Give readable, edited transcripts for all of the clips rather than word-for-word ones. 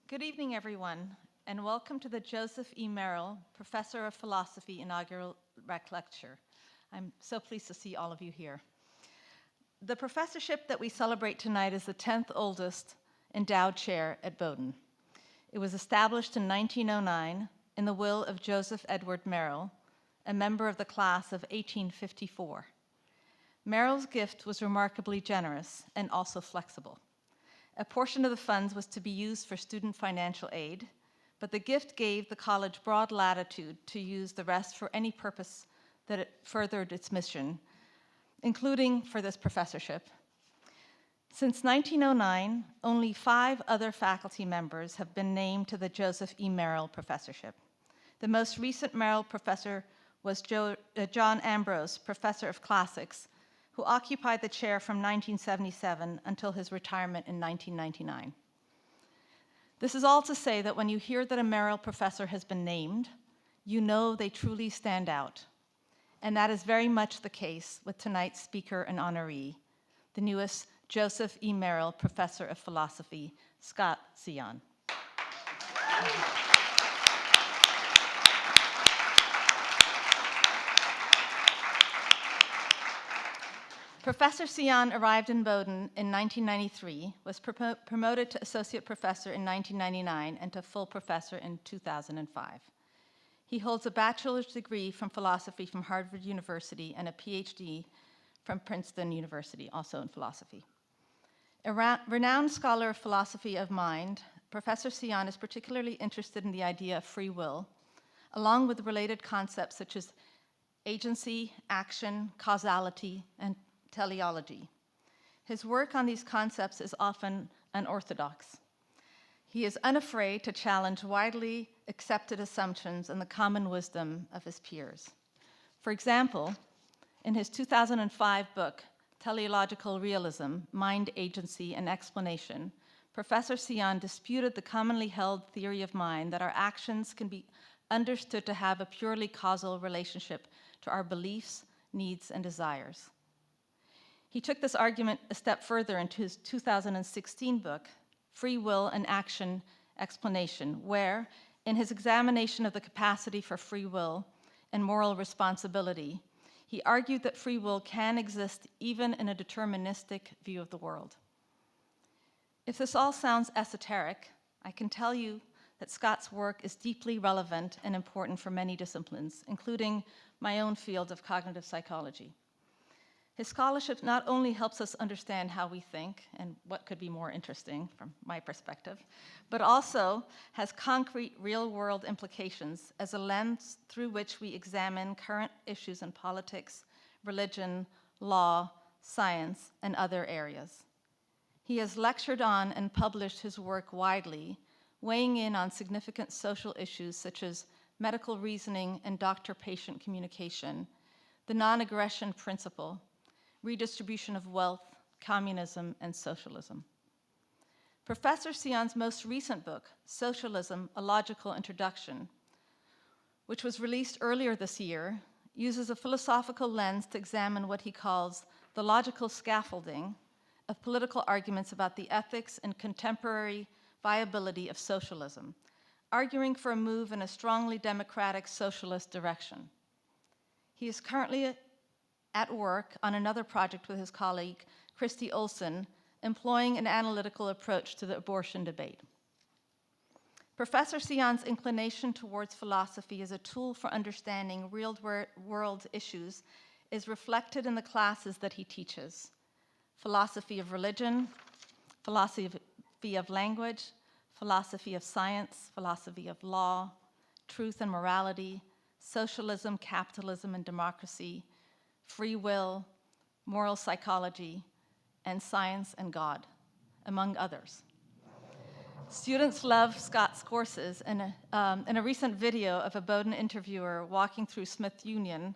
Good evening, everyone, and welcome to the Joseph E. Merrill Professor of Philosophy Inaugural Lecture. I'm so pleased to see all of you here. The professorship that we celebrate tonight is the 10th oldest endowed chair at Bowdoin. It was established in 1909 in the will of Joseph Edward Merrill, a member of the class of 1854. Merrill's gift was remarkably generous and also flexible. A portion of the funds was to be used for student financial aid, but the gift gave the college broad latitude to use the rest for any purpose that it furthered its mission, including for this professorship. Since 1909, only 5 other faculty members have been named to the Joseph E. Merrill Professorship. The most recent Merrill professor was John Ambrose, Professor of Classics, who occupied the chair from 1977 until his retirement in 1999. This is all to say that when you hear that a Merrill professor has been named, you know they truly stand out. And that is very much the case with tonight's speaker and honoree, the newest Joseph E. Merrill Professor of Philosophy, Scott Sehon. Professor Sehon arrived in Bowdoin in 1993, was promoted to associate professor in 1999, and to full professor in 2005. He holds a bachelor's degree from philosophy from Harvard University and a PhD from Princeton University, also in philosophy. A renowned scholar of philosophy of mind, Professor Sehon is particularly interested in the idea of free will, along with related concepts such as agency, action, causality, and teleology. His work on these concepts is often unorthodox. He is unafraid to challenge widely accepted assumptions and the common wisdom of his peers. For example, in his 2005 book, Teleological Realism, Mind, Agency, and Explanation, Professor Sehon disputed the commonly held theory of mind that our actions can be understood to have a purely causal relationship to our beliefs, needs, and desires. He took this argument a step further into his 2016 book, Free Will and Action Explanation, where, in his examination of the capacity for free will and moral responsibility, he argued that free will can exist even in a deterministic view of the world. If this all sounds esoteric, I can tell you that Scott's work is deeply relevant and important for many disciplines, including my own field of cognitive psychology. His scholarship not only helps us understand how we think and what could be more interesting from my perspective, but also has concrete real-world implications as a lens through which we examine current issues in politics, religion, law, science, and other areas. He has lectured on and published his work widely, weighing in on significant social issues such as medical reasoning and doctor-patient communication, the non-aggression principle, redistribution of wealth, communism, and socialism. Professor Sehon's most recent book, Socialism, A Logical Introduction, which was released earlier this year, uses a philosophical lens to examine what he calls the logical scaffolding of political arguments about the ethics and contemporary viability of socialism, arguing for a move in a strongly democratic socialist direction. He is currently at work on another project with his colleague, Christy Olson, employing an analytical approach to the abortion debate. Professor Sehon's inclination towards philosophy as a tool for understanding real-world issues is reflected in the classes that he teaches: philosophy of religion, philosophy of language, philosophy of science, philosophy of law, truth and morality, socialism, capitalism, and democracy, free will, moral psychology, and science and God, among others. Students love Scott's courses, and in a recent video of a Bowdoin interviewer walking through Smith Union,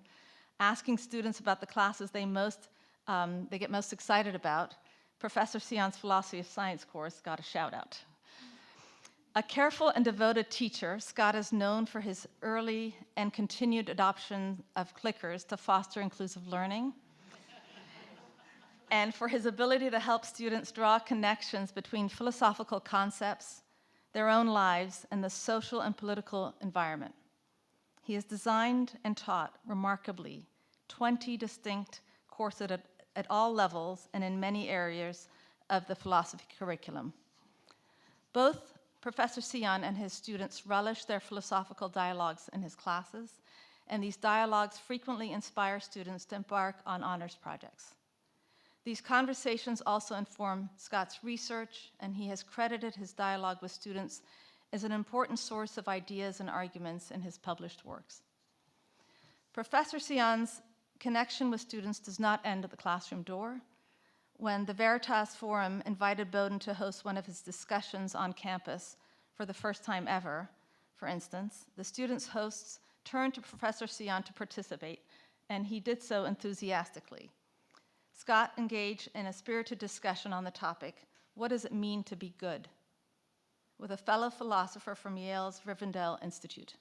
asking students about the classes they get most excited about, Professor Sehon's Philosophy of Science course got a shout out. A careful and devoted teacher, Scott is known for his early and continued adoption of clickers to foster inclusive learning, and for his ability to help students draw connections between philosophical concepts, their own lives, and the social and political environment. He has designed and taught, remarkably, 20 distinct courses at all levels and in many areas of the philosophy curriculum. Both Professor Sehon and his students relish their philosophical dialogues in his classes, and these dialogues frequently inspire students to embark on honors projects. These conversations also inform Scott's research, and he has credited his dialogue with students as an important source of ideas and arguments in his published works. Professor Sehon's connection with students does not end at the classroom door. When the Veritas Forum invited Bowden to host one of his discussions on campus for the first time ever, for instance, the students' hosts turned to Professor Sehon to participate, and he did so enthusiastically. Scott engaged in a spirited discussion on the topic, what does it mean to be good, with a fellow philosopher from Yale's Rivendell Institute.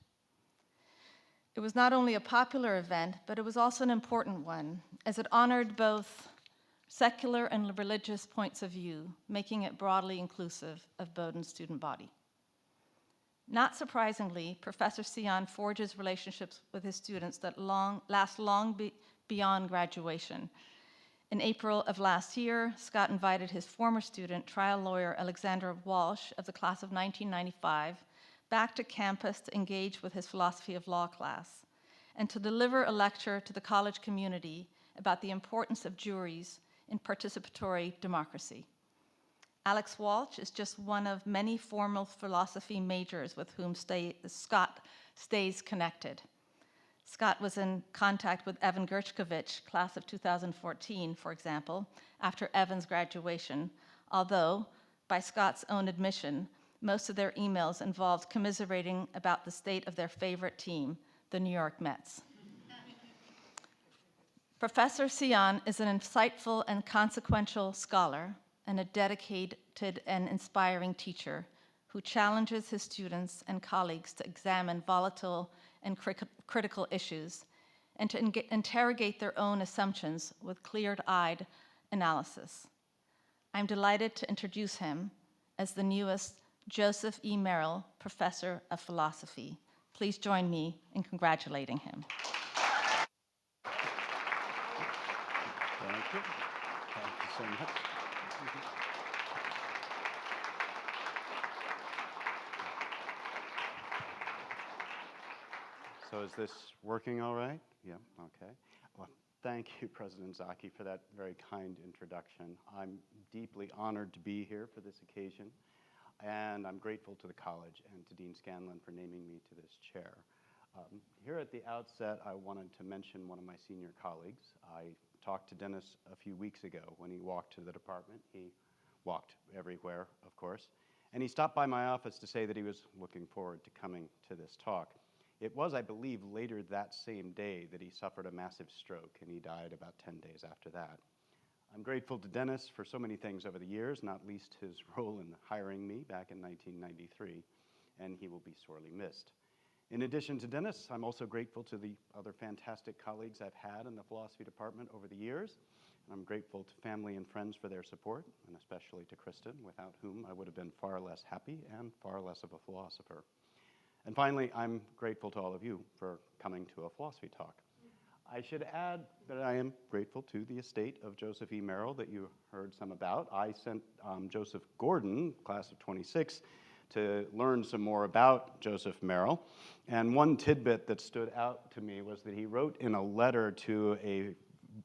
It was not only a popular event, but it was also an important one, as it honored both secular and religious points of view, making it broadly inclusive of Bowden's student body. Not surprisingly, Professor Sehon forges relationships with his students that last long beyond graduation. In April of last year, Scott invited his former student, trial lawyer Alexander Walsh of the class of 1995, back to campus to engage with his philosophy of law class and to deliver a lecture to the college community about the importance of juries in participatory democracy. Alex Walsh is just one of many formal philosophy majors with whom Scott stays connected. Scott was in contact with Evan Gershkovich, class of 2014, for example, after Evan's graduation, although, by Scott's own admission, most of their emails involved commiserating about the state of their favorite team, the New York Mets. Professor Sehon is an insightful and consequential scholar and a dedicated and inspiring teacher who challenges his students and colleagues to examine volatile and critical issues and to interrogate their own assumptions with clear-eyed analysis. I'm delighted to introduce him as the newest Joseph E. Merrill Professor of Philosophy. Please join me in congratulating him. Thank you. Thank you so much. So is this working all right? Yeah, okay. Well, thank you, President Zaki, for that very kind introduction. I'm deeply honored to be here for this occasion, and I'm grateful to the college and to Dean Scanlon for naming me to this chair. Here at the outset, I wanted to mention one of my senior colleagues. I talked to Dennis a few weeks ago when he walked to the department. He walked everywhere, of course, and he stopped by my office to say that he was looking forward to coming to this talk. It was, I believe, later that same day that he suffered a massive stroke, and he died about 10 days after that. I'm grateful to Dennis for so many things over the years, not least his role in hiring me back in 1993, and he will be sorely missed. In addition to Dennis, I'm also grateful to the other fantastic colleagues I've had in the philosophy department over the years. And I'm grateful to family and friends for their support, and especially to Kristen, without whom I would have been far less happy and far less of a philosopher. And finally, I'm grateful to all of you for coming to a philosophy talk. I should add that I am grateful to the estate of Joseph E. Merrill that you heard some about. I sent Joseph Gordon, class of 26, to learn some more about Joseph Merrill. And one tidbit that stood out to me was that he wrote in a letter to a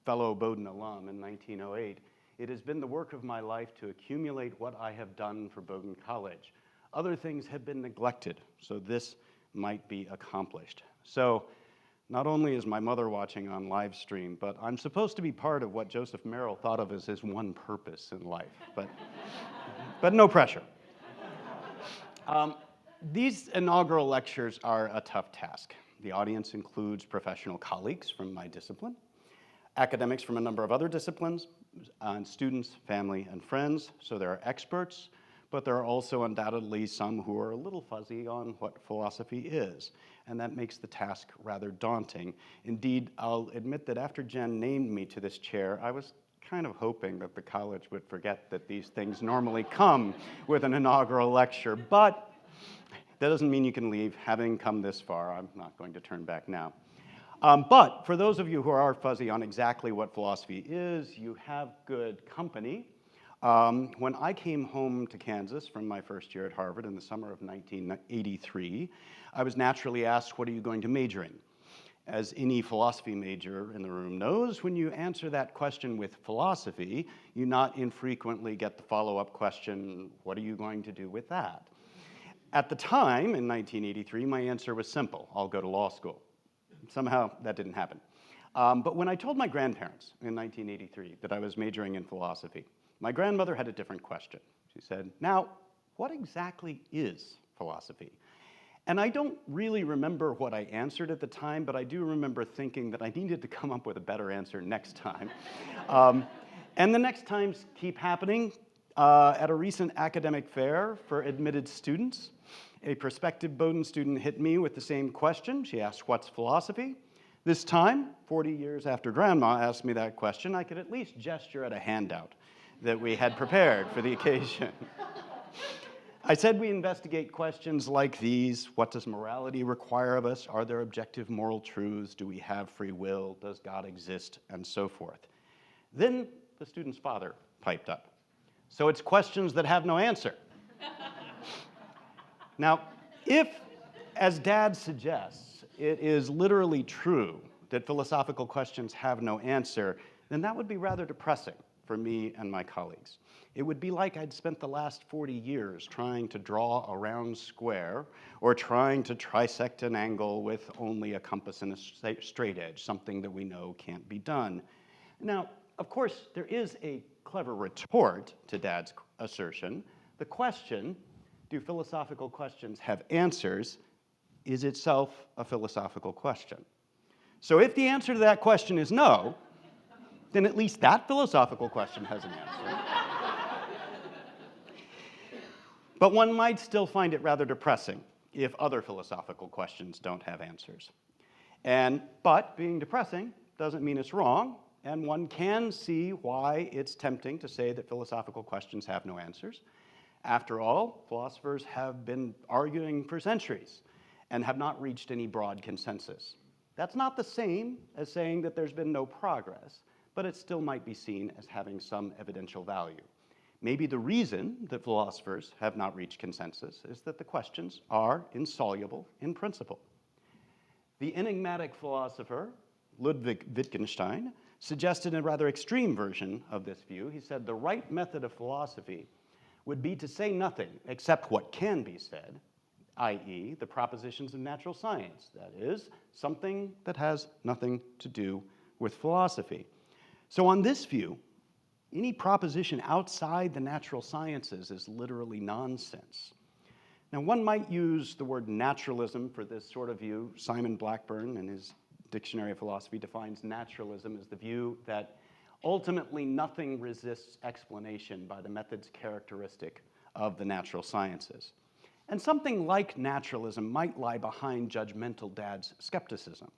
fellow Bowdoin alum in 1908, "It has been the work of my life to accumulate what I have done for Bowdoin College. Other things have been neglected, so this might be accomplished." So not only is my mother watching on live stream, but I'm supposed to be part of what Joseph Merrill thought of as his one purpose in life, but no pressure. These inaugural lectures are a tough task. The audience includes professional colleagues from my discipline, academics from a number of other disciplines, and students, family, and friends. So there are experts, but there are also undoubtedly some who are a little fuzzy on what philosophy is, and that makes the task rather daunting. Indeed, I'll admit that after Jen named me to this chair, I was kind of hoping that the college would forget that these things normally come with an inaugural lecture, but That doesn't mean you can leave. Having come this far, I'm not going to turn back now. But for those of you who are fuzzy on exactly what philosophy is, you have good company. When I came home to Kansas from my first year at Harvard in the summer of 1983, I was naturally asked, what are you going to major in? As any philosophy major in the room knows, when you answer that question with philosophy, you not infrequently get the follow-up question, what are you going to do with that? At the time, in 1983, my answer was simple, I'll go to law school. Somehow, that didn't happen. But when I told my grandparents in 1983 that I was majoring in philosophy, my grandmother had a different question. She said, now, what exactly is philosophy? And I don't really remember what I answered at the time, but I do remember thinking that I needed to come up with a better answer next time. And the next times keep happening. At a recent academic fair for admitted students, a prospective Bowdoin student hit me with the same question. She asked, what's philosophy? This time, 40 years after Grandma asked me that question, I could at least gesture at a handout that we had prepared for the occasion. I said we investigate questions like these. What does morality require of us? Are there objective moral truths? Do we have free will? Does God exist? And so forth. Then the student's father piped up. So it's questions that have no answer. Now, if, as Dad suggests, it is literally true that philosophical questions have no answer, then that would be rather depressing for me and my colleagues. It would be like I'd spent the last 40 years trying to draw a round square or trying to trisect an angle with only a compass and a straight edge, something that we know can't be done. Now, of course, there is a clever retort to Dad's assertion. The question, do philosophical questions have answers, is itself a philosophical question. So if the answer to that question is no, then at least that philosophical question has an answer. But one might still find it rather depressing if other philosophical questions don't have answers. But being depressing doesn't mean it's wrong, and one can see why it's tempting to say that philosophical questions have no answers. After all, philosophers have been arguing for centuries and have not reached any broad consensus. That's not the same as saying that there's been no progress, but it still might be seen as having some evidential value. Maybe the reason that philosophers have not reached consensus is that the questions are insoluble in principle. The enigmatic philosopher, Ludwig Wittgenstein, suggested a rather extreme version of this view. He said the right method of philosophy would be to say nothing except what can be said, i.e., the propositions of natural science, that is, something that has nothing to do with philosophy. So on this view, any proposition outside the natural sciences is literally nonsense. Now, one might use the word naturalism for this sort of view. Simon Blackburn, in his Dictionary of Philosophy, defines naturalism as the view that ultimately nothing resists explanation by the methods characteristic of the natural sciences. And something like naturalism might lie behind judgmental Dad's skepticism.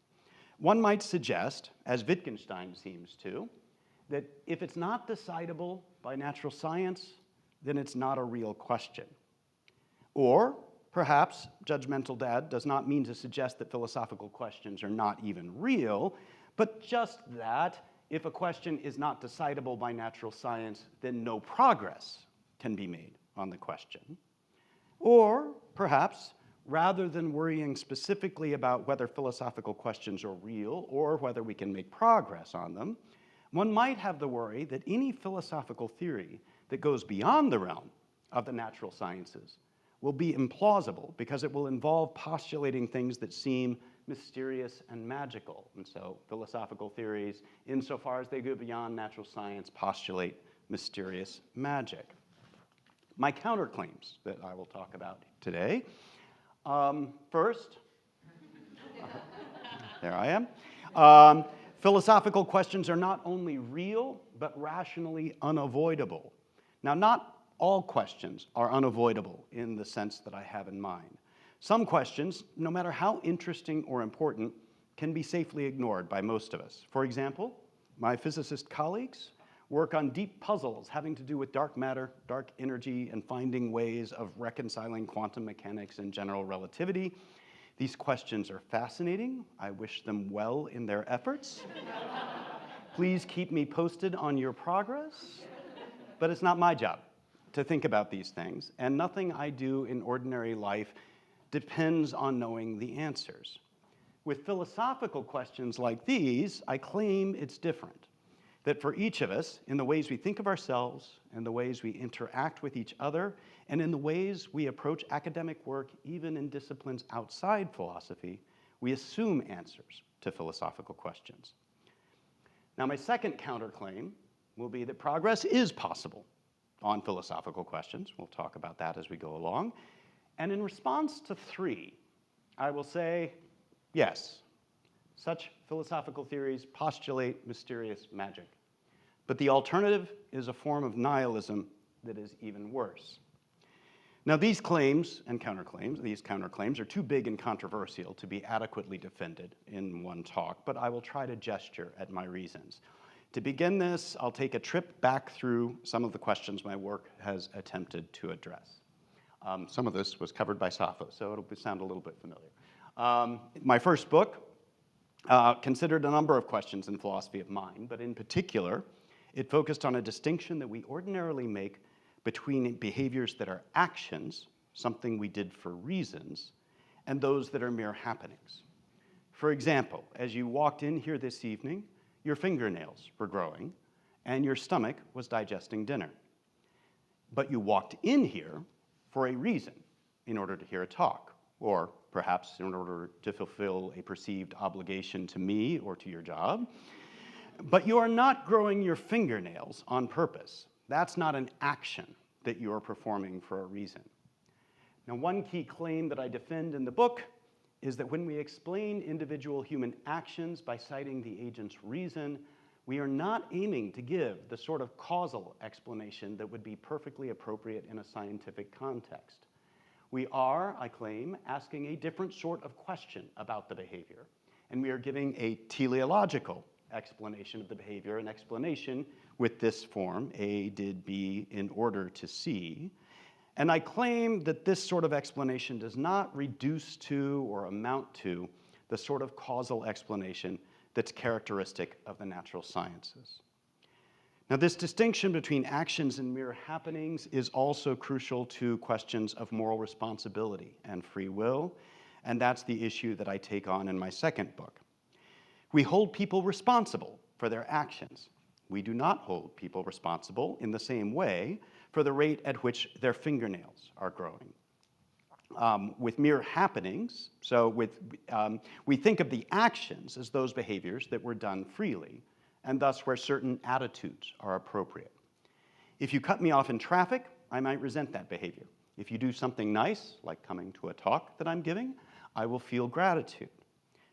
One might suggest, as Wittgenstein seems to, that if it's not decidable by natural science, then it's not a real question. Or perhaps judgmental Dad does not mean to suggest that philosophical questions are not even real, but just that if a question is not decidable by natural science, then no progress can be made on the question. Or perhaps, rather than worrying specifically about whether philosophical questions are real or whether we can make progress on them, one might have the worry that any philosophical theory that goes beyond the realm of the natural sciences will be implausible because it will involve postulating things that seem mysterious and magical. And so philosophical theories, insofar as they go beyond natural science, postulate mysterious magic. My counterclaims that I will talk about today. First, there I am. Philosophical questions are not only real, but rationally unavoidable. Now, not all questions are unavoidable in the sense that I have in mind. Some questions, no matter how interesting or important, can be safely ignored by most of us. For example, my physicist colleagues work on deep puzzles having to do with dark matter, dark energy, and finding ways of reconciling quantum mechanics and general relativity. These questions are fascinating. I wish them well in their efforts. Please keep me posted on your progress. But it's not my job to think about these things, and nothing I do in ordinary life depends on knowing the answers. With philosophical questions like these, I claim it's different. That for each of us, in the ways we think of ourselves, and the ways we interact with each other, and in the ways we approach academic work, even in disciplines outside philosophy, we assume answers to philosophical questions. Now, my second counterclaim will be that progress is possible on philosophical questions. We'll talk about that as we go along. And in response to 3, I will say, yes, such philosophical theories postulate mysterious magic. But the alternative is a form of nihilism that is even worse. Now, these claims and counterclaims are too big and controversial to be adequately defended in one talk, but I will try to gesture at my reasons. To begin this, I'll take a trip back through some of the questions my work has attempted to address. Some of this was covered by Sappho, so it'll sound a little bit familiar. My first book considered a number of questions in philosophy of mind, but in particular, it focused on a distinction that we ordinarily make between behaviors that are actions, something we did for reasons, and those that are mere happenings. For example, as you walked in here this evening, your fingernails were growing, and your stomach was digesting dinner. But you walked in here for a reason, in order to hear a talk, or perhaps in order to fulfill a perceived obligation to me or to your job. But you are not growing your fingernails on purpose. That's not an action that you are performing for a reason. Now, one key claim that I defend in the book is that when we explain individual human actions by citing the agent's reason, we are not aiming to give the sort of causal explanation that would be perfectly appropriate in a scientific context. We are, I claim, asking a different sort of question about the behavior, and we are giving a teleological explanation of the behavior, an explanation with this form, A did B in order to C. And I claim that this sort of explanation does not reduce to or amount to the sort of causal explanation that's characteristic of the natural sciences. Now, this distinction between actions and mere happenings is also crucial to questions of moral responsibility and free will, and that's the issue that I take on in my second book. We hold people responsible for their actions. We do not hold people responsible in the same way for the rate at which their fingernails are growing. With mere happenings, we think of the actions as those behaviors that were done freely, and thus where certain attitudes are appropriate. If you cut me off in traffic, I might resent that behavior. If you do something nice, like coming to a talk that I'm giving, I will feel gratitude.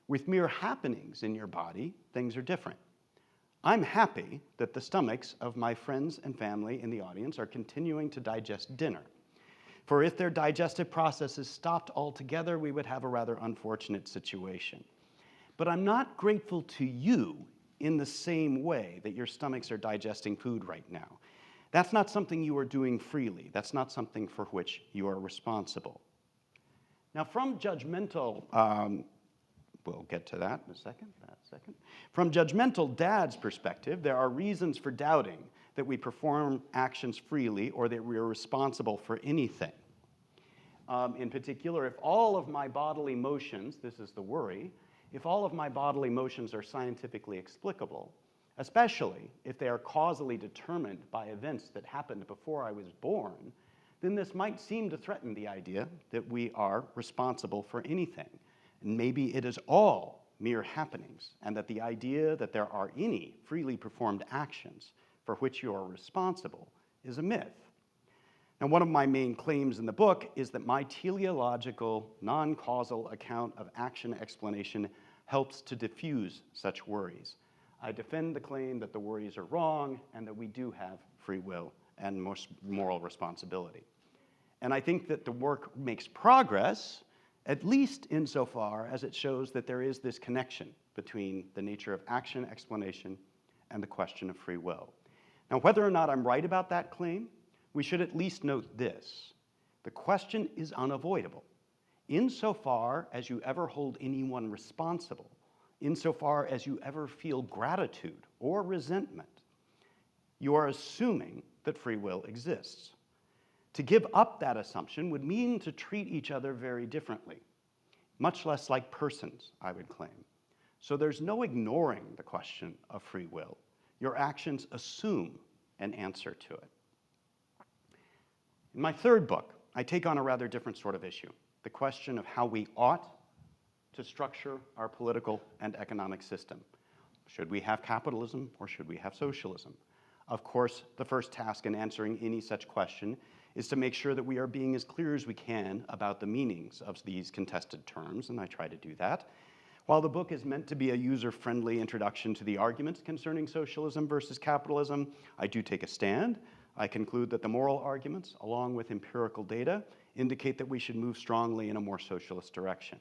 With mere happenings in your body, things are different. I'm happy that the stomachs of my friends and family in the audience are continuing to digest dinner. For if their digestive processes stopped altogether, we would have a rather unfortunate situation. But I'm not grateful to you in the same way that your stomachs are digesting food right now. That's not something you are doing freely. That's not something for which you are responsible. Now, from judgmental, we'll get to that in a second. From judgmental dad's perspective, there are reasons for doubting that we perform actions freely or that we are responsible for anything. In particular, if all of my bodily motions, this is the worry, if all of my bodily motions are scientifically explicable, especially if they are causally determined by events that happened before I was born, then this might seem to threaten the idea that we are responsible for anything. And maybe it is all mere happenings, and that the idea that there are any freely performed actions for which you are responsible is a myth. Now, one of my main claims in the book is that my teleological, non-causal account of action explanation helps to diffuse such worries. I defend the claim that the worries are wrong and that we do have free will and moral responsibility. And I think that the work makes progress, at least insofar as it shows that there is this connection between the nature of action explanation and the question of free will. Now, whether or not I'm right about that claim, we should at least note this. The question is unavoidable. Insofar as you ever hold anyone responsible, insofar as you ever feel gratitude or resentment, you are assuming that free will exists. To give up that assumption would mean to treat each other very differently, much less like persons, I would claim. So there's no ignoring the question of free will. Your actions assume an answer to it. In my third book, I take on a rather different sort of issue, the question of how we ought to structure our political and economic system. Should we have capitalism or should we have socialism? Of course, the first task in answering any such question is to make sure that we are being as clear as we can about the meanings of these contested terms, and I try to do that. While the book is meant to be a user-friendly introduction to the arguments concerning socialism versus capitalism, I do take a stand. I conclude that the moral arguments, along with empirical data, indicate that we should move strongly in a more socialist direction.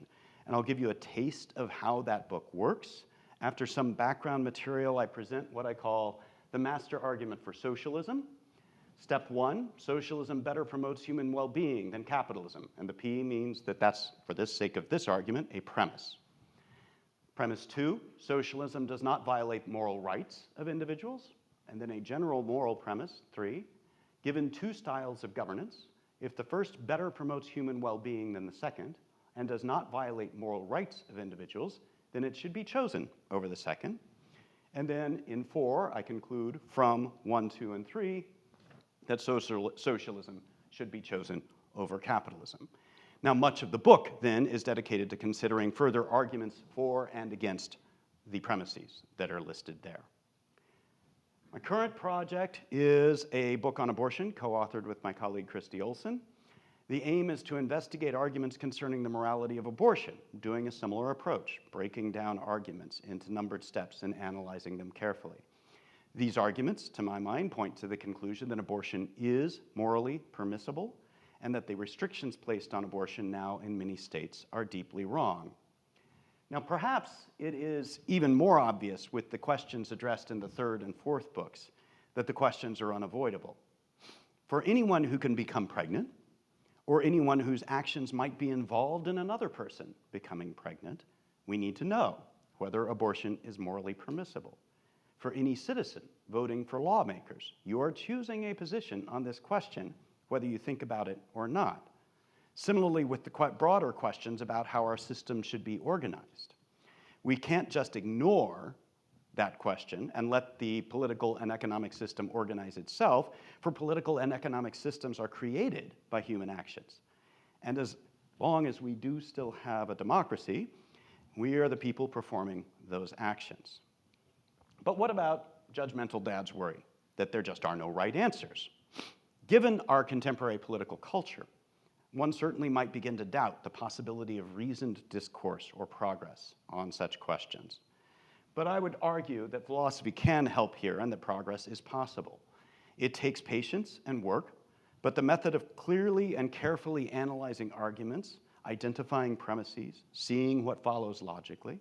And I'll give you a taste of how that book works. After some background material, I present what I call the master argument for socialism. Step 1, socialism better promotes human well-being than capitalism. And the P means that that's, for the sake of this argument, a premise. Premise 2, socialism does not violate moral rights of individuals. And then a general moral premise, 3, given two styles of governance, if the first better promotes human well-being than the second and does not violate moral rights of individuals, then it should be chosen over the second. And then in 4, I conclude from 1, 2, and 3 that socialism should be chosen over capitalism. Now, much of the book, then, is dedicated to considering further arguments for and against the premises that are listed there. My current project is a book on abortion, co-authored with my colleague Christy Olson. The aim is to investigate arguments concerning the morality of abortion, doing a similar approach, breaking down arguments into numbered steps and analyzing them carefully. These arguments, to my mind, point to the conclusion that abortion is morally permissible and that the restrictions placed on abortion now in many states are deeply wrong. Now, perhaps it is even more obvious with the questions addressed in the third and fourth books that the questions are unavoidable. For anyone who can become pregnant, or anyone whose actions might be involved in another person becoming pregnant, we need to know whether abortion is morally permissible. For any citizen voting for lawmakers, you are choosing a position on this question, whether you think about it or not. Similarly, with the quite broader questions about how our system should be organized. We can't just ignore that question and let the political and economic system organize itself, for political and economic systems are created by human actions. And as long as we do still have a democracy, we are the people performing those actions. But what about judgmental dad's worry that there just are no right answers? Given our contemporary political culture, one certainly might begin to doubt the possibility of reasoned discourse or progress on such questions. But I would argue that philosophy can help here and that progress is possible. It takes patience and work, but the method of clearly and carefully analyzing arguments, identifying premises, seeing what follows logically,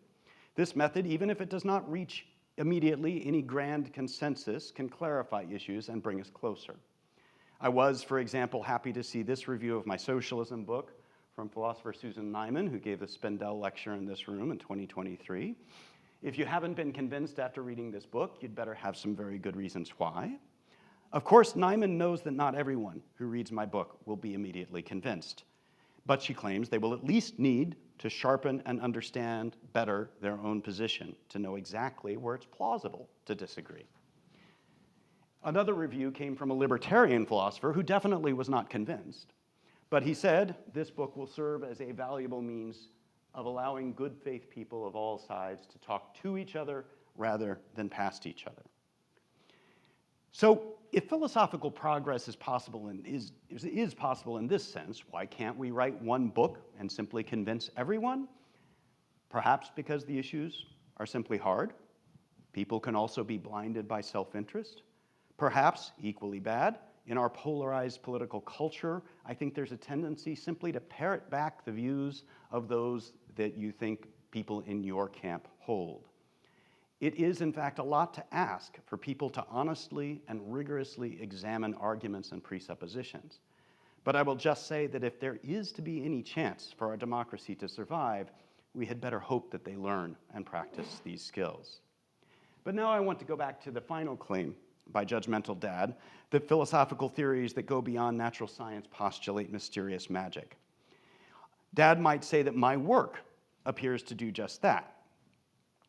this method, even if it does not reach immediately any grand consensus, can clarify issues and bring us closer. I was, for example, happy to see this review of my socialism book from philosopher Susan Neiman, who gave the Spendell Lecture in this room in 2023. If you haven't been convinced after reading this book, you'd better have some very good reasons why. Of course, Neiman knows that not everyone who reads my book will be immediately convinced, but she claims they will at least need to sharpen and understand better their own position to know exactly where it's plausible to disagree. Another review came from a libertarian philosopher who definitely was not convinced, but he said, this book will serve as a valuable means of allowing good faith people of all sides to talk to each other rather than past each other. So if philosophical progress is possible and is possible in this sense, why can't we write one book and simply convince everyone? Perhaps because the issues are simply hard. People can also be blinded by self-interest. Perhaps, equally bad, in our polarized political culture, I think there's a tendency simply to parrot back the views of those that you think people in your camp hold. It is, in fact, a lot to ask for people to honestly and rigorously examine arguments and presuppositions. But I will just say that if there is to be any chance for our democracy to survive, we had better hope that they learn and practice these skills. But now I want to go back to the final claim by Judgmental Dad, that philosophical theories that go beyond natural science postulate mysterious magic. Dad might say that my work appears to do just that.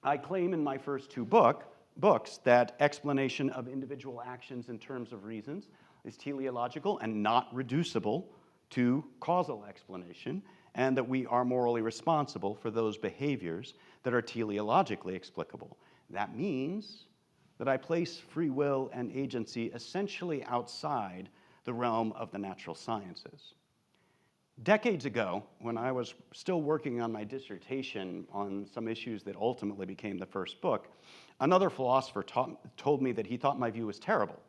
I claim in my first two books that explanation of individual actions in terms of reasons is teleological and not reducible to causal explanation, and that we are morally responsible for those behaviors that are teleologically explicable. That means that I place free will and agency essentially outside the realm of the natural sciences. Decades ago, when I was still working on my dissertation on some issues that ultimately became the first book, another philosopher told me that he thought my view was terrible,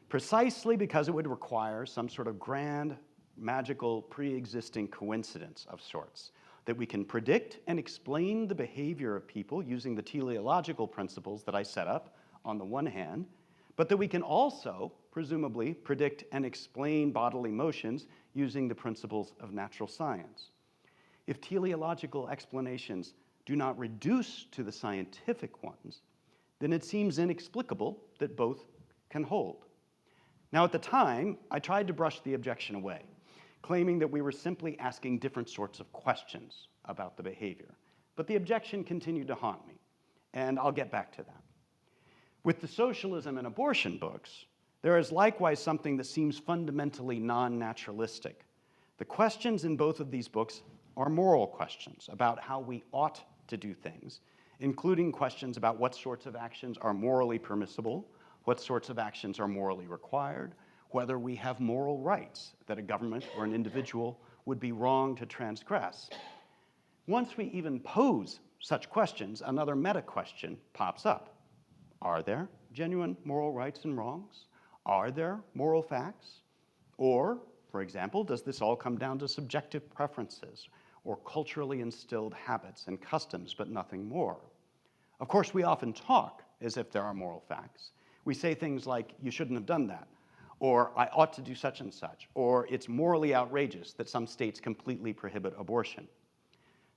precisely because it would require some sort of grand, magical, pre-existing coincidence of sorts, that we can predict and explain the behavior of people using the teleological principles that I set up on the one hand, but that we can also, presumably, predict and explain bodily motions using the principles of natural science. If teleological explanations do not reduce to the scientific ones, then it seems inexplicable that both can hold. Now, at the time, I tried to brush the objection away, claiming that we were simply asking different sorts of questions about the behavior. But the objection continued to haunt me, and I'll get back to that. With the socialism and abortion books, there is likewise something that seems fundamentally non-naturalistic. The questions in both of these books are moral questions about how we ought to do things, including questions about what sorts of actions are morally permissible, what sorts of actions are morally required, whether we have moral rights that a government or an individual would be wrong to transgress. Once we even pose such questions, another meta-question pops up. Are there genuine moral rights and wrongs? Are there moral facts? Or, for example, does this all come down to subjective preferences or culturally instilled habits and customs, but nothing more? Of course, we often talk as if there are moral facts. We say things like, you shouldn't have done that, or I ought to do such and such, or it's morally outrageous that some states completely prohibit abortion.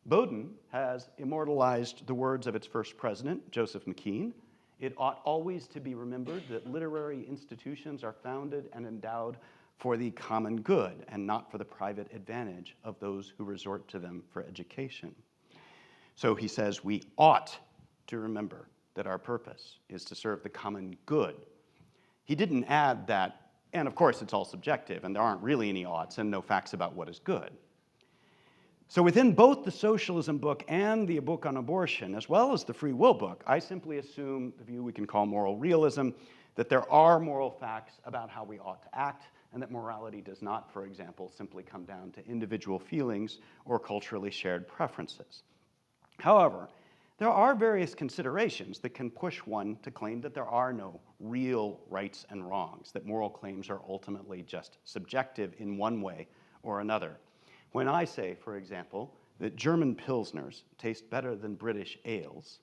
Bowdoin has immortalized the words of its first president, Joseph McKean. It ought always to be remembered that literary institutions are founded and endowed for the common good and not for the private advantage of those who resort to them for education. So he says we ought to remember that our purpose is to serve the common good. He didn't add that, and of course it's all subjective and there aren't really any oughts and no facts about what is good. So within both the socialism book and the book on abortion, as well as the free will book, I simply assume the view we can call moral realism, that there are moral facts about how we ought to act, and that morality does not, for example, simply come down to individual feelings or culturally shared preferences. However, there are various considerations that can push one to claim that there are no real rights and wrongs, that moral claims are ultimately just subjective in one way or another. When I say, for example, that German Pilsners taste better than British ales,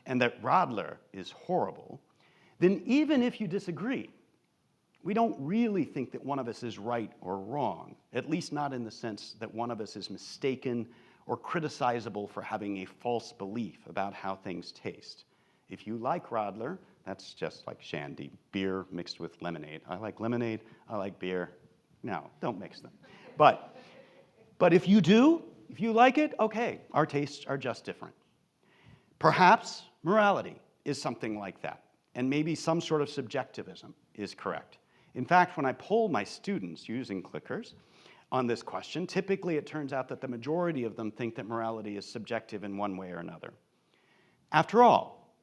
and that Radler is horrible, then even if you disagree, we don't really think that one of us is right or wrong, at least not in the sense that one of us is mistaken or criticizable for having a false belief about how things taste. If you like Radler, that's just like shandy, beer mixed with lemonade. I like lemonade, I like beer. No, don't mix them. But if you do, if you like it, okay, our tastes are just different. Perhaps morality is something like that, and maybe some sort of subjectivism is correct. In fact, when I poll my students using clickers on this question, typically it turns out that the majority of them think that morality is subjective in one way or another. After all,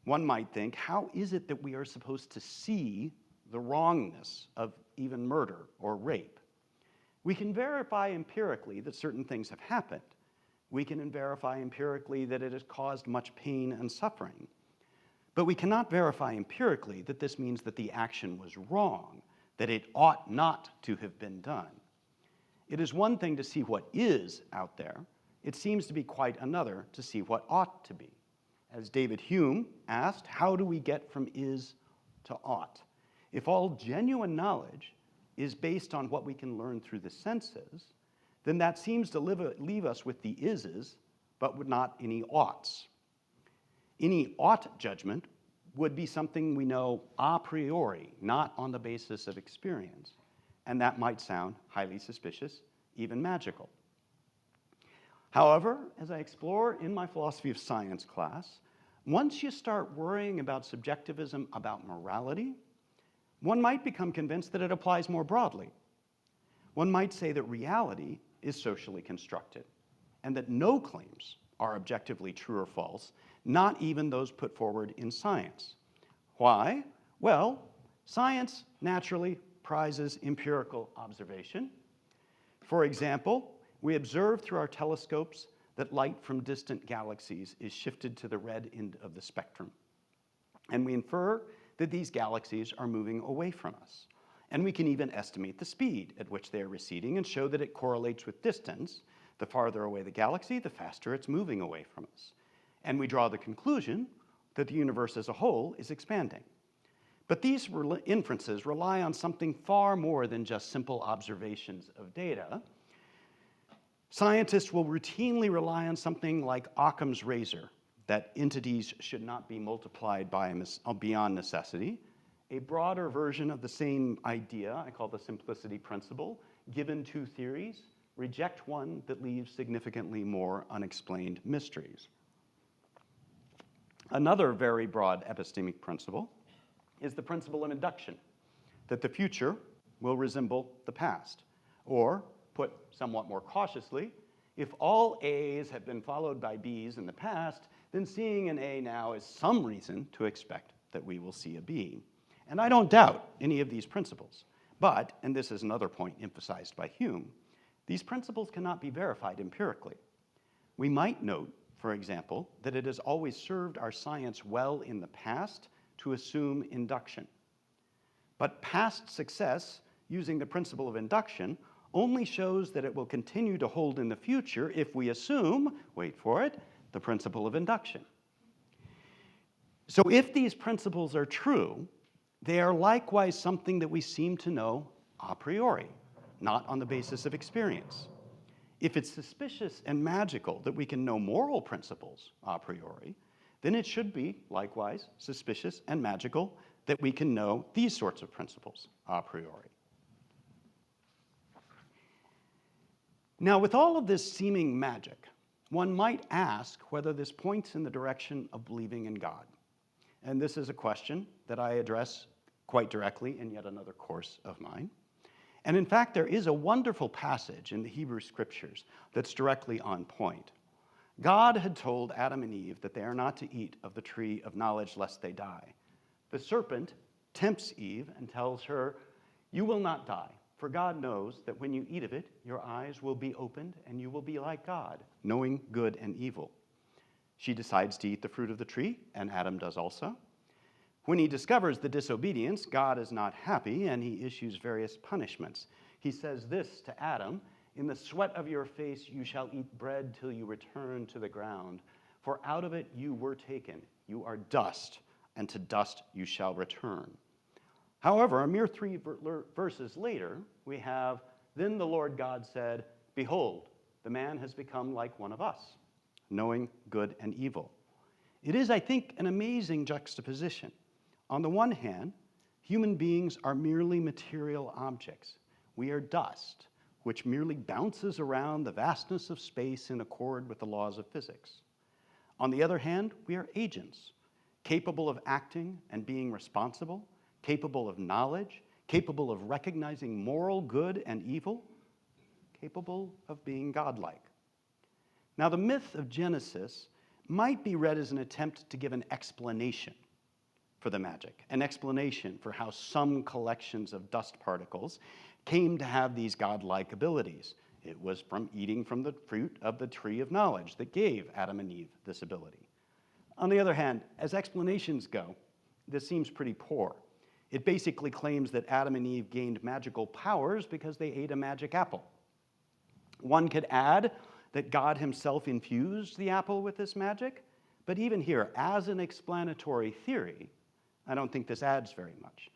one might think, how is it that we are supposed to see the wrongness of even murder or rape? We can verify empirically that certain things have happened. We can verify empirically that it has caused much pain and suffering. But we cannot verify empirically that this means that the action was wrong, that it ought not to have been done. It is one thing to see what is out there. It seems to be quite another to see what ought to be. As David Hume asked, how do we get from is to ought? If all genuine knowledge is based on what we can learn through the senses, then that seems to leave us with the ises, but with not any oughts. Any ought judgment would be something we know a priori, not on the basis of experience. And that might sound highly suspicious, even magical. However, as I explore in my philosophy of science class, once you start worrying about subjectivism, about morality, one might become convinced that it applies more broadly. One might say that reality is socially constructed, and that no claims are objectively true or false, not even those put forward in science. Why? Well, science naturally prizes empirical observation. For example, we observe through our telescopes that light from distant galaxies is shifted to the red end of the spectrum. And we infer that these galaxies are moving away from us. And we can even estimate the speed at which they are receding and show that it correlates with distance. The farther away the galaxy, the faster it's moving away from us. And we draw the conclusion that the universe as a whole is expanding. But these inferences rely on something far more than just simple observations of data. Scientists will routinely rely on something like Occam's razor, that entities should not be multiplied beyond necessity. A broader version of the same idea, I call the simplicity principle, given two theories, reject one that leaves significantly more unexplained mysteries. Another very broad epistemic principle is the principle of induction, that the future will resemble the past. Or, put somewhat more cautiously, if all A's have been followed by B's in the past, then seeing an A now is some reason to expect that we will see a B. And I don't doubt any of these principles. But, and this is another point emphasized by Hume, these principles cannot be verified empirically. We might note, for example, that it has always served our science well in the past to assume induction. But past success using the principle of induction only shows that it will continue to hold in the future if we assume, wait for it, the principle of induction. So if these principles are true, they are likewise something that we seem to know a priori, not on the basis of experience. If it's suspicious and magical that we can know moral principles a priori, then it should be, likewise, suspicious and magical that we can know these sorts of principles a priori. Now, with all of this seeming magic, one might ask whether this points in the direction of believing in God. And this is a question that I address quite directly in yet another course of mine. And in fact, there is a wonderful passage in the Hebrew Scriptures that's directly on point. God had told Adam and Eve that they are not to eat of the tree of knowledge lest they die. The serpent tempts Eve and tells her, "You will not die, for God knows that when you eat of it, your eyes will be opened and you will be like God, knowing good and evil." She decides to eat the fruit of the tree, and Adam does also. When he discovers the disobedience, God is not happy, and he issues various punishments. He says this to Adam, "In the sweat of your face you shall eat bread till you return to the ground, for out of it you were taken. You are dust, and to dust you shall return." However, a mere 3 verses later, we have, "Then the Lord God said, Behold, the man has become like one of us, knowing good and evil." It is, I think, an amazing juxtaposition. On the one hand, human beings are merely material objects. We are dust, which merely bounces around the vastness of space in accord with the laws of physics. On the other hand, we are agents, capable of acting and being responsible, capable of knowledge, capable of recognizing moral good and evil, capable of being godlike. Now, the myth of Genesis might be read as an attempt to give an explanation for the magic, an explanation for how some collections of dust particles came to have these godlike abilities. It was from eating from the fruit of the tree of knowledge that gave Adam and Eve this ability. On the other hand, as explanations go, this seems pretty poor. It basically claims that Adam and Eve gained magical powers because they ate a magic apple. One could add that God himself infused the apple with this magic, But even here, as an explanatory theory, I don't think this adds very much.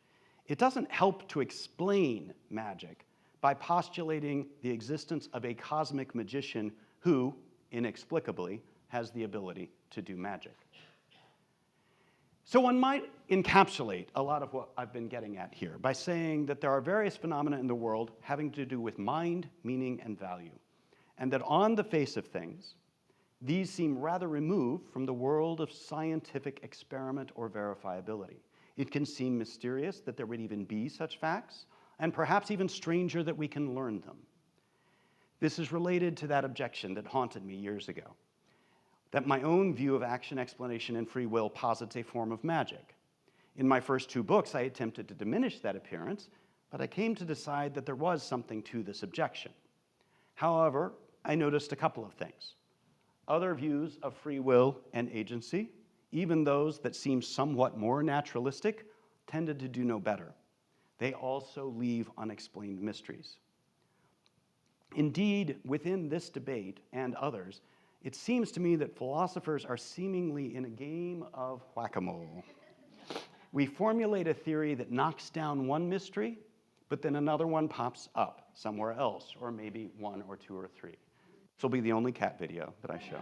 It doesn't help to explain magic by postulating the existence of a cosmic magician who, inexplicably, has the ability to do magic. So one might encapsulate a lot of what I've been getting at here by saying that there are various phenomena in the world having to do with mind, meaning, and value, and that on the face of things, these seem rather removed from the world of scientific experiment or verifiability. It can seem mysterious that there would even be such facts, and perhaps even stranger that we can learn them. This is related to that objection that haunted me years ago, that my own view of action, explanation, and free will posits a form of magic. In my first two books, I attempted to diminish that appearance, but I came to decide that there was something to this objection. However, I noticed a couple of things. Other views of free will and agency, even those that seem somewhat more naturalistic, tended to do no better. They also leave unexplained mysteries. Indeed, within this debate and others, it seems to me that philosophers are seemingly in a game of whack-a-mole. We formulate a theory that knocks down one mystery, but then another one pops up somewhere else, or maybe one or two or three. This will be the only cat video that I show.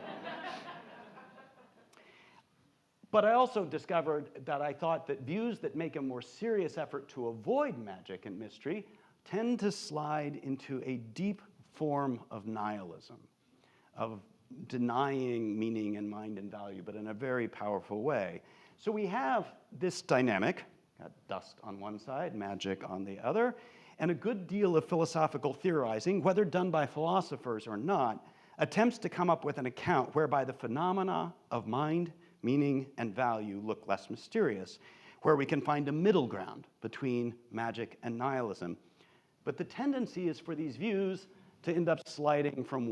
But I also discovered that I thought that views that make a more serious effort to avoid magic and mystery tend to slide into a deep form of nihilism, of denying meaning and mind and value, but in a very powerful way. So we have this dynamic, got dust on one side, magic on the other, and a good deal of philosophical theorizing, whether done by philosophers or not, attempts to come up with an account whereby the phenomena of mind, meaning, and value look less mysterious, where we can find a middle ground between magic and nihilism. But the tendency is for these views to end up sliding from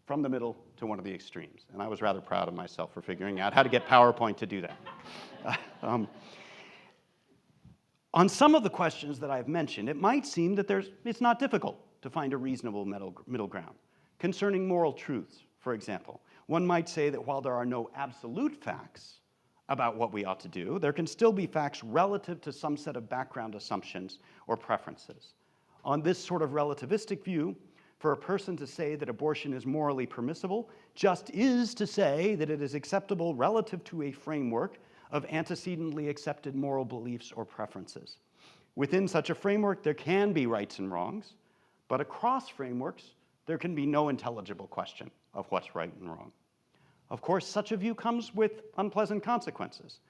from the middle to one of the extremes. And I was rather proud of myself for figuring out how to get PowerPoint to do that. On some of the questions that I've mentioned, it might seem that it's not difficult to find a reasonable middle ground. Concerning moral truths, for example, one might say that while there are no absolute facts about what we ought to do, there can still be facts relative to some set of background assumptions or preferences. On this sort of relativistic view, for a person to say that abortion is morally permissible just is to say that it is acceptable relative to a framework of antecedently accepted moral beliefs or preferences. Within such a framework, there can be rights and wrongs, but across frameworks, there can be no intelligible question of what's right and wrong. Of course, such a view comes with unpleasant consequences.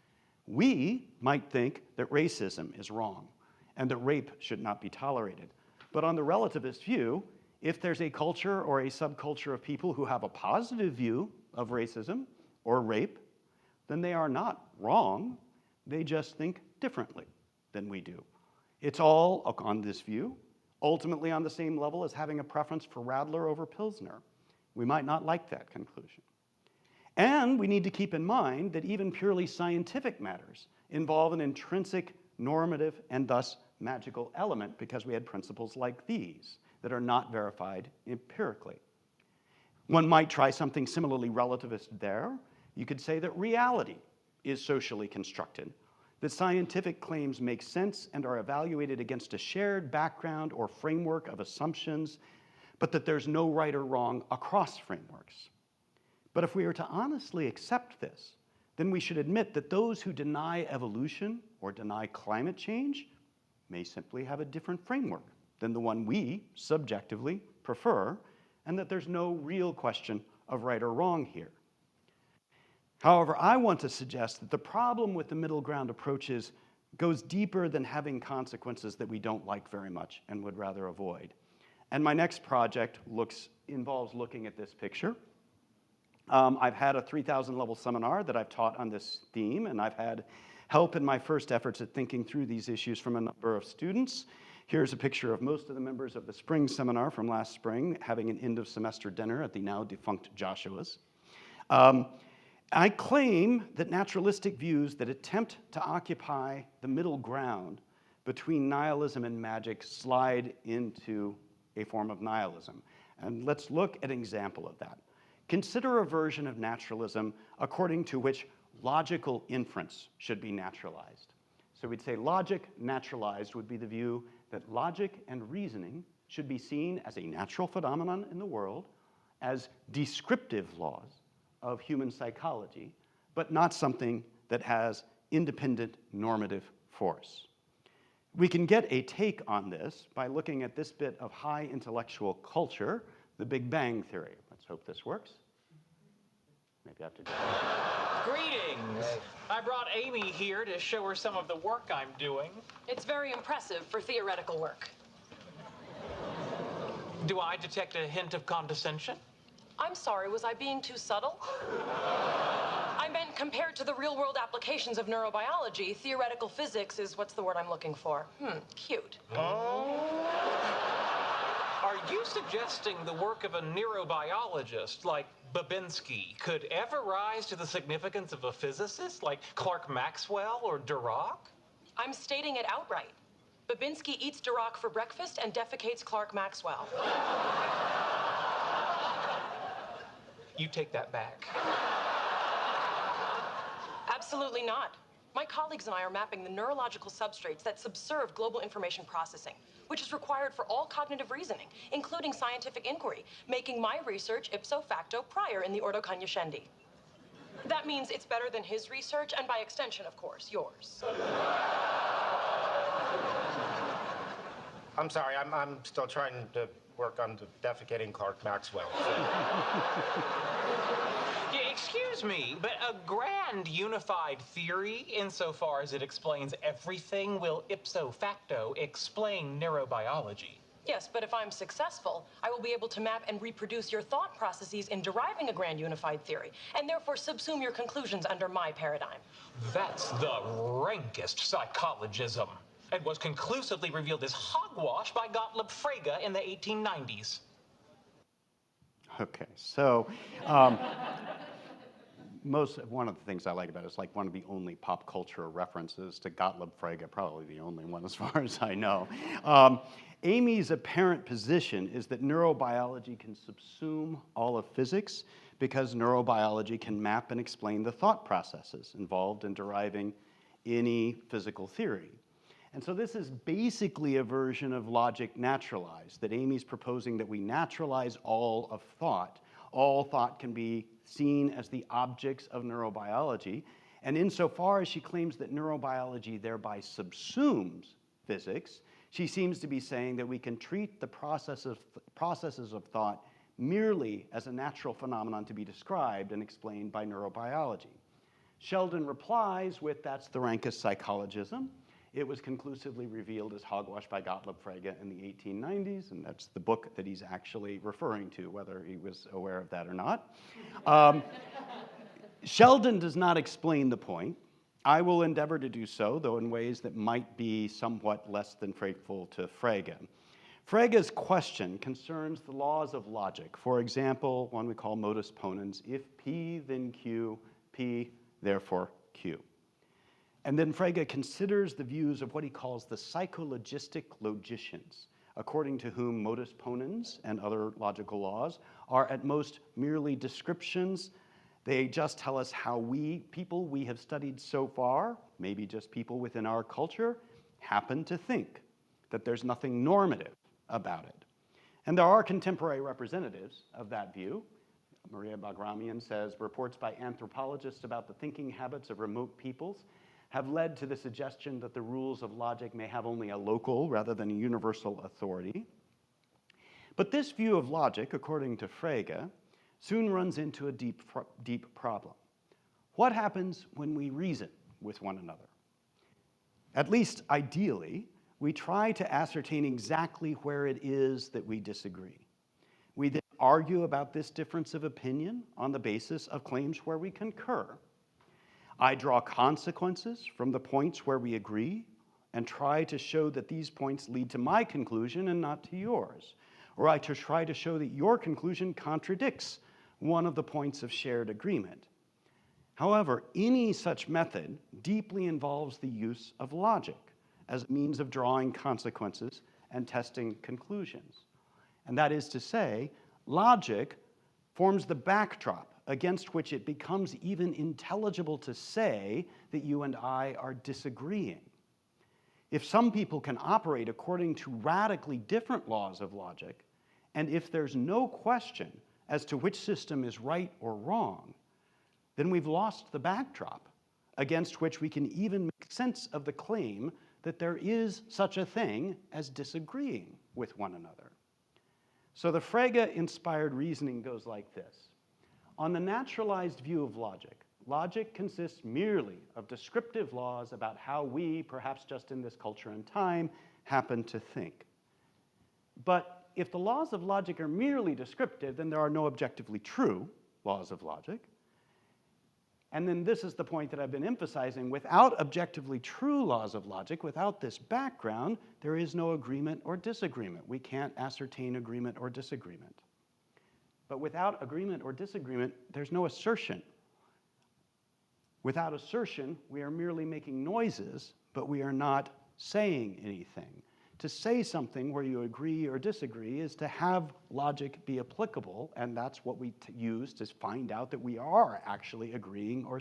We might think that racism is wrong and that rape should not be tolerated. But on the relativist view, if there's a culture or a subculture of people who have a positive view of racism or rape, then they are not wrong. They just think differently than we do. It's all on this view, ultimately on the same level as having a preference for Radler over Pilsner. We might not like that conclusion. And we need to keep in mind that even purely scientific matters involve an intrinsic, normative, and thus magical element because we had principles like these that are not verified empirically. One might try something similarly relativist there. You could say that reality is socially constructed, that scientific claims make sense and are evaluated against a shared background or framework of assumptions, but that there's no right or wrong across frameworks. But if we are to honestly accept this, then we should admit that those who deny evolution or deny climate change may simply have a different framework than the one we subjectively prefer, and that there's no real question of right or wrong here. However, I want to suggest that the problem with the middle ground approaches goes deeper than having consequences that we don't like very much and would rather avoid. And my next project involves looking at this picture. I've had a 3,000 level seminar that I've taught on this theme, and I've had help in my first efforts at thinking through these issues from a number of students. Here's a picture of most of the members of the spring seminar from last spring having an end of semester dinner at the now defunct Joshua's. I claim that naturalistic views that attempt to occupy the middle ground between nihilism and magic slide into a form of nihilism. And let's look at an example of that. consider a version of naturalism according to which logical inference should be naturalized. So we'd say logic naturalized would be the view that logic and reasoning should be seen as a natural phenomenon in the world, as descriptive laws of human psychology, but not something that has independent normative force. We can get a take on this by looking at this bit of high intellectual culture, the Big Bang Theory. Let's hope this works. Maybe I have to do it. Greetings. I brought Amy here to show her some of the work I'm doing. It's very impressive for theoretical work. Do I detect a hint of condescension? I'm sorry, was I being too subtle? I meant compared to the real-world applications of neurobiology, theoretical physics is what's the word I'm looking for. Cute. Oh. Are you suggesting the work of a neurobiologist like Babinski could ever rise to the significance of a physicist like Clark Maxwell or Dirac? I'm stating it outright. Babinski eats Dirac for breakfast and defecates Clark Maxwell. You take that back. Absolutely not. My colleagues and I are mapping the neurological substrates that subserve global information processing, which is required for all cognitive reasoning, including scientific inquiry, making my research ipso facto prior in the Ordo Cognoscendi. That means it's better than his research, and by extension, of course, yours. I'm sorry, I'm still trying to work on defecating Clark Maxwell. Yeah, excuse me, but a grand unified theory, insofar as it explains everything, will ipso facto explain neurobiology. Yes, but if I'm successful, I will be able to map and reproduce your thought processes in deriving a grand unified theory, and therefore subsume your conclusions under my paradigm. That's the rankest psychologism, and was conclusively revealed as hogwash by Gottlieb Frege in the 1890s. Okay, so one of the things I like about it is like one of the only pop culture references to Gottlieb Frege, probably the only one as far as I know. Amy's apparent position is that neurobiology can subsume all of physics because neurobiology can map and explain the thought processes involved in deriving any physical theory. And so this is basically a version of logic naturalized, that Amy's proposing that we naturalize all of thought. All thought can be seen as the objects of neurobiology, and insofar as she claims that neurobiology thereby subsumes physics, she seems to be saying that we can treat the processes of thought merely as a natural phenomenon to be described and explained by neurobiology. Sheldon replies with, that's the rankest psychologism. It was conclusively revealed as hogwash by Gottlieb Frege in the 1890s, and that's the book that he's actually referring to, whether he was aware of that or not. Sheldon does not explain the point. I will endeavor to do so, though in ways that might be somewhat less than faithful to Frege. Frege's question concerns the laws of logic. For example, one we call modus ponens, if P, then Q, P, therefore Q. And then Frege considers the views of what he calls the psychologistic logicians, according to whom modus ponens and other logical laws are at most merely descriptions. They just tell us how people we have studied so far, maybe just people within our culture, happen to think, that there's nothing normative about it. And there are contemporary representatives of that view. Maria Bagramian says, reports by anthropologists about the thinking habits of remote peoples have led to the suggestion that the rules of logic may have only a local rather than a universal authority. But this view of logic, according to Frege, soon runs into a deep problem. What happens when we reason with one another? At least ideally, we try to ascertain exactly where it is that we disagree. We then argue about this difference of opinion on the basis of claims where we concur. I draw consequences from the points where we agree and try to show that these points lead to my conclusion and not to yours. Or I try to show that your conclusion contradicts one of the points of shared agreement. However, any such method deeply involves the use of logic as a means of drawing consequences and testing conclusions. And that is to say, logic forms the backdrop against which it becomes even intelligible to say that you and I are disagreeing. If some people can operate according to radically different laws of logic, and if there's no question as to which system is right or wrong, then we've lost the backdrop against which we can even make sense of the claim that there is such a thing as disagreeing with one another. So the Frege-inspired reasoning goes like this. On the naturalized view of logic, logic consists merely of descriptive laws about how we, perhaps just in this culture and time, happen to think. But if the laws of logic are merely descriptive, then there are no objectively true laws of logic. And then this is the point that I've been emphasizing. Without objectively true laws of logic, without this background, there is no agreement or disagreement. We can't ascertain agreement or disagreement. But without agreement or disagreement, there's no assertion. Without assertion, we are merely making noises, but we are not saying anything. To say something where you agree or disagree is to have logic be applicable, and that's what we use to find out that we are actually agreeing or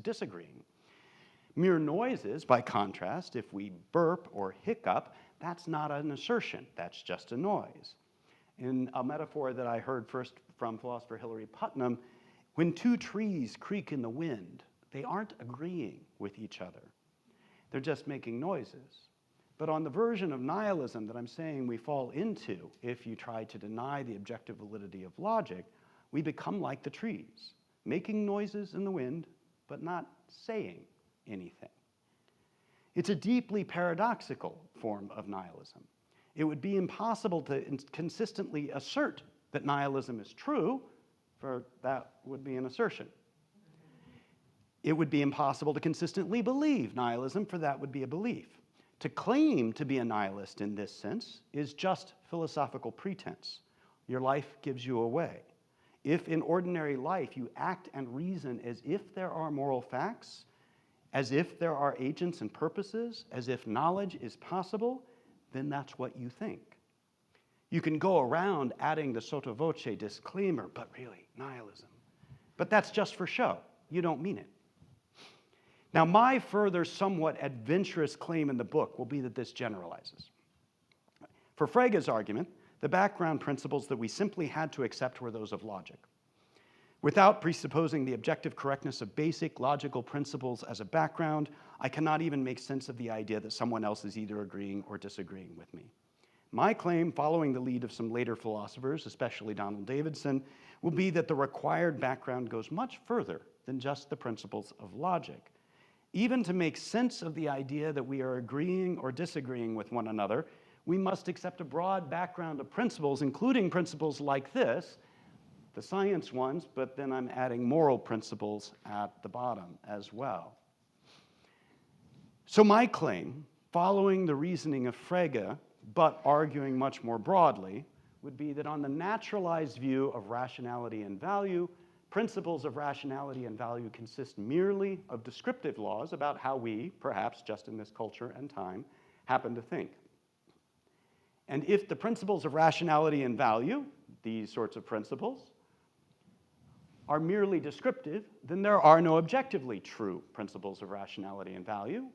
disagreeing. Mere noises, by contrast, if we burp or hiccup, that's not an assertion, that's just a noise. In a metaphor that I heard first from philosopher Hilary Putnam, when two trees creak in the wind, they aren't agreeing with each other. They're just making noises. But on the version of nihilism that I'm saying we fall into if you try to deny the objective validity of logic, we become like the trees, making noises in the wind, but not saying anything. It's a deeply paradoxical form of nihilism. It would be impossible to consistently assert that nihilism is true, for that would be an assertion. It would be impossible to consistently believe nihilism, for that would be a belief. To claim to be a nihilist in this sense is just philosophical pretense. Your life gives you away. If in ordinary life you act and reason as if there are moral facts, as if there are agents and purposes, as if knowledge is possible, then that's what you think. You can go around adding the sotto voce disclaimer, but really, nihilism. But that's just for show. You don't mean it. Now, my further somewhat adventurous claim in the book will be that this generalizes. For Frege's argument, the background principles that we simply had to accept were those of logic. Without presupposing the objective correctness of basic logical principles as a background, I cannot even make sense of the idea that someone else is either agreeing or disagreeing with me. My claim, following the lead of some later philosophers, especially Donald Davidson, will be that the required background goes much further than just the principles of logic. Even to make sense of the idea that we are agreeing or disagreeing with one another, we must accept a broad background of principles, including principles like this, the science ones, but then I'm adding moral principles at the bottom as well. So my claim, following the reasoning of Frege, but arguing much more broadly, would be that on the naturalized view of rationality and value, principles of rationality and value consist merely of descriptive laws about how we, perhaps just in this culture and time, happen to think. And if the principles of rationality and value, these sorts of principles, are merely descriptive, then there are no objectively true principles of rationality and value.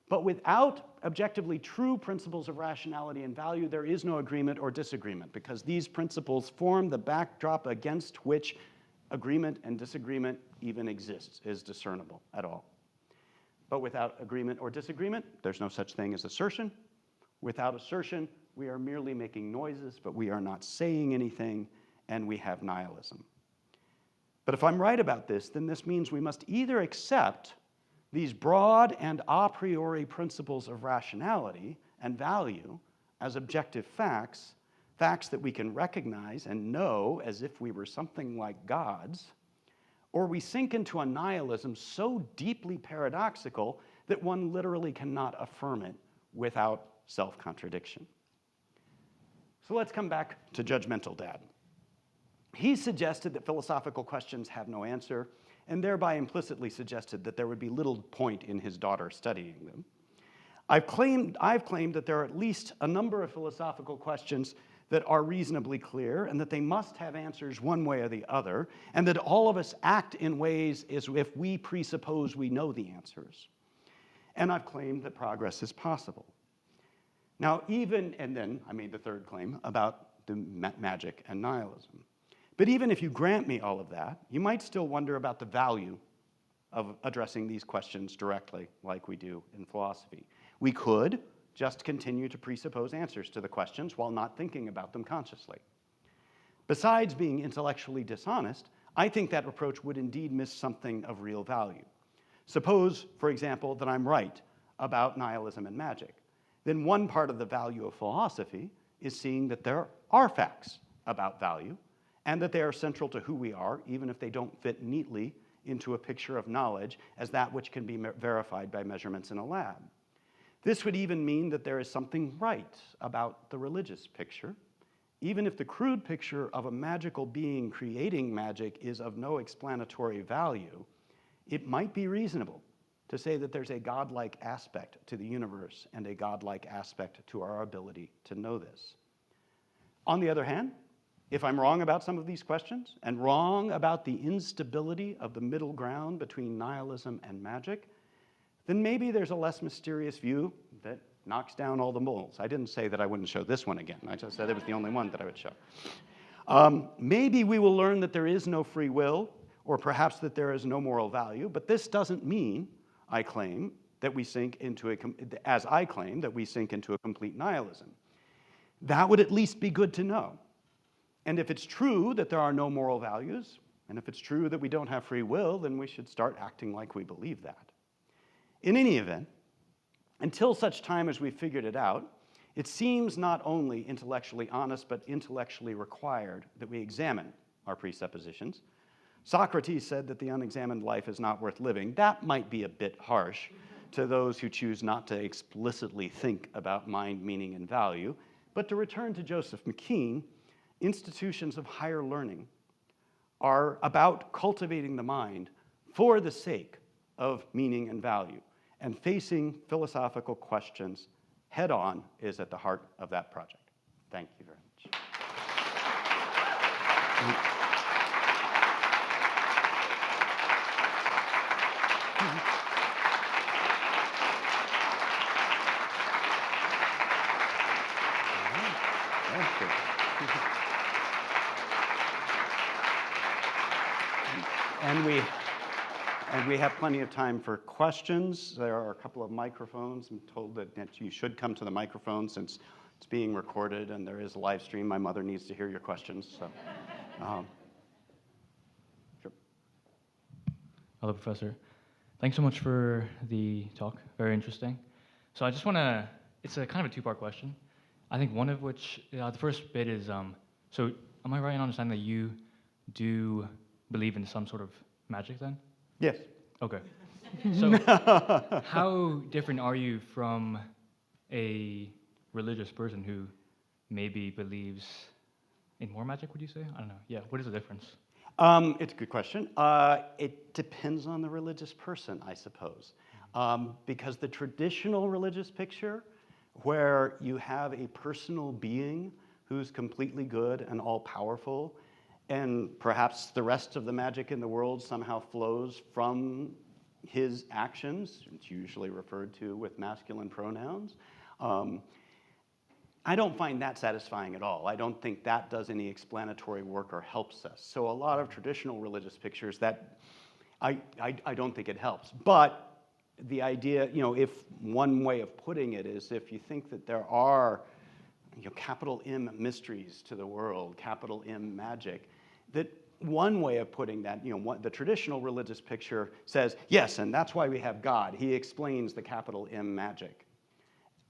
But without objectively true principles of rationality and value, there is no agreement or disagreement, because these principles form the backdrop against which agreement and disagreement even exists, is discernible at all. But without agreement or disagreement, there's no such thing as assertion. Without assertion, we are merely making noises, but we are not saying anything, and we have nihilism. But if I'm right about this, then this means we must either accept these broad and a priori principles of rationality and value as objective facts, facts that we can recognize and know as if we were something like gods, or we sink into a nihilism so deeply paradoxical that one literally cannot affirm it without self-contradiction. So let's come back to judgmental dad. He suggested that philosophical questions have no answer, and thereby implicitly suggested that there would be little point in his daughter studying them. I've claimed that there are at least a number of philosophical questions that are reasonably clear and that they must have answers one way or the other, and that all of us act in ways as if we presuppose we know the answers. And I've claimed that progress is possible. Now, and then I made the third claim about the magic and nihilism. But even if you grant me all of that, you might still wonder about the value of addressing these questions directly, like we do in philosophy. We could just continue to presuppose answers to the questions while not thinking about them consciously. Besides being intellectually dishonest, I think that approach would indeed miss something of real value. Suppose, for example, that I'm right about nihilism and magic. Then one part of the value of philosophy is seeing that there are facts about value and that they are central to who we are, even if they don't fit neatly into a picture of knowledge as that which can be verified by measurements in a lab. This would even mean that there is something right about the religious picture, even if the crude picture of a magical being creating magic is of no explanatory value. It might be reasonable to say that there's a godlike aspect to the universe and a godlike aspect to our ability to know this. On the other hand, if I'm wrong about some of these questions and wrong about the instability of the middle ground between nihilism and magic, then maybe there's a less mysterious view that knocks down all the moles. I didn't say that I wouldn't show this one again. I just said it was the only one that I would show. Maybe we will learn that there is no free will, or perhaps that there is no moral value, but this doesn't mean, I claim, that we sink into a complete nihilism. That would at least be good to know. And if it's true that there are no moral values, and if it's true that we don't have free will, then we should start acting like we believe that. In any event, until such time as we've figured it out, it seems not only intellectually honest, but intellectually required that we examine our presuppositions. Socrates said that the unexamined life is not worth living. That might be a bit harsh to those who choose not to explicitly think about mind, meaning, and value. But to return to Joseph McKean, institutions of higher learning are about cultivating the mind for the sake of meaning and value. And facing philosophical questions head-on is at the heart of that project. Thank you very much. And we have plenty of time for questions. There are a couple of microphones. I'm told that you should come to the microphone since it's being recorded and there is a live stream. My mother needs to hear your questions. So, sure. Hello, Professor. Thanks so much for the talk. Very interesting. So I just want to, it's a kind of a two-part question. I think one of which, the first bit is, so am I right in understanding that you do believe in some sort of magic then? Yes. Okay. So how different are you from a religious person who maybe believes in more magic, would you say? I don't know. Yeah, what is the difference? It's a good question. It depends on the religious person, I suppose. Because the traditional religious picture, where you have a personal being who's completely good and all-powerful, and perhaps the rest of the magic in the world somehow flows from his actions, it's usually referred to with masculine pronouns. I don't find that satisfying at all. I don't think that does any explanatory work or helps us. So a lot of traditional religious pictures, that I don't think it helps. But the idea, if one way of putting it is if you think that there are capital M mysteries to the world, capital M magic, that one way of putting that, the traditional religious picture says, yes, and that's why we have God. He explains the capital M magic.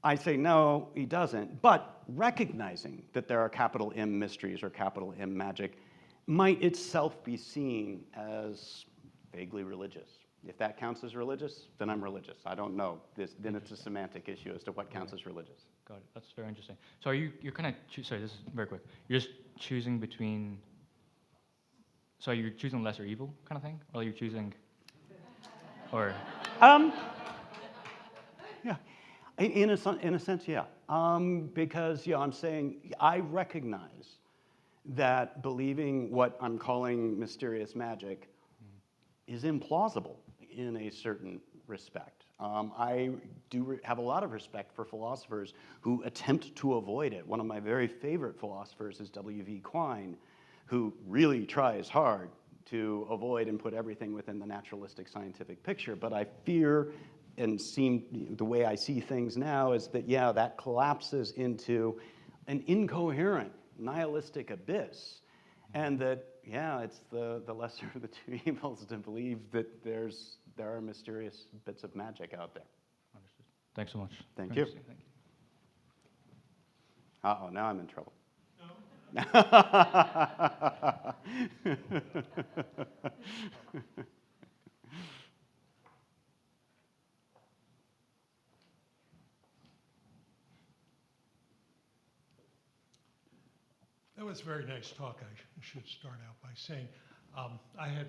I say, no, he doesn't. But recognizing that there are capital M mysteries or capital M magic might itself be seen as vaguely religious. If that counts as religious, then I'm religious. I don't know. Then it's a semantic issue as to what counts as religious. Got it. That's very interesting. So you're kind of, sorry, this is very quick. You're just choosing between, so you're choosing lesser evil kind of thing? Or are you choosing, or? Yeah. In a sense, yeah. Because I'm saying I recognize that believing what I'm calling mysterious magic is implausible in a certain respect. I do have a lot of respect for philosophers who attempt to avoid it. One of my very favorite philosophers is W.V. Quine, who really tries hard to avoid and put everything within the naturalistic scientific picture. But I fear, and the way I see things now is that, yeah, that collapses into an incoherent nihilistic abyss. And that, yeah, it's the lesser of the two evils to believe that there are mysterious bits of magic out there. Understood. Thanks so much. Thank Very you. interesting. Thank you. Uh-oh, now I'm in trouble. No. That was a very nice talk. I should start out by saying I had